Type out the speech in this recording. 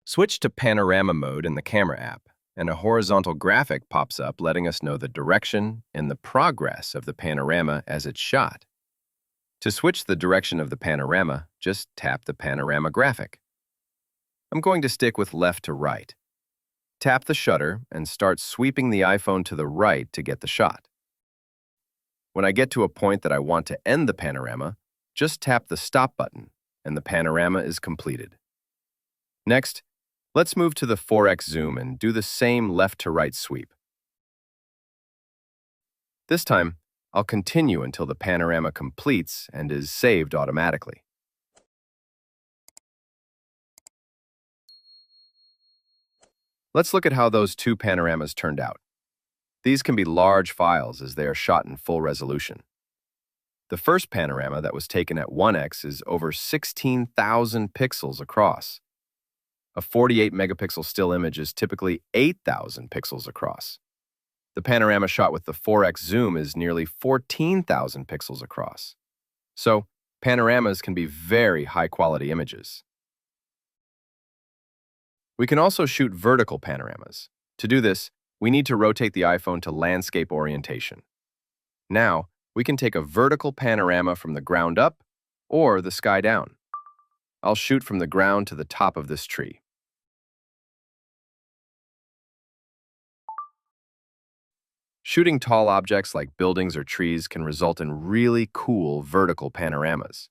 Switch to Panorama mode in the camera app, and a horizontal graphic pops up letting us know the direction and the progress of the panorama as it's shot. To switch the direction of the panorama, just tap the panorama graphic. I'm going to stick with left to right. Tap the shutter and start sweeping the iPhone to the right to get the shot. When I get to a point that I want to end the panorama, just tap the stop button, and the panorama is completed. Next, let's move to the 4x zoom and do the same left to right sweep. This time, I'll continue until the panorama completes and is saved automatically. Let's look at how those two panoramas turned out. These can be large files as they are shot in full resolution. The first panorama that was taken at 1x is over 16,000 pixels across. A 48 megapixel still image is typically 8,000 pixels across. The panorama shot with the 4x zoom is nearly 14,000 pixels across. So, panoramas can be very high-quality images. We can also shoot vertical panoramas. To do this, we need to rotate the iPhone to landscape orientation. Now, we can take a vertical panorama from the ground up or the sky down. I'll shoot from the ground to the top of this tree. Shooting tall objects like buildings or trees can result in really cool vertical panoramas.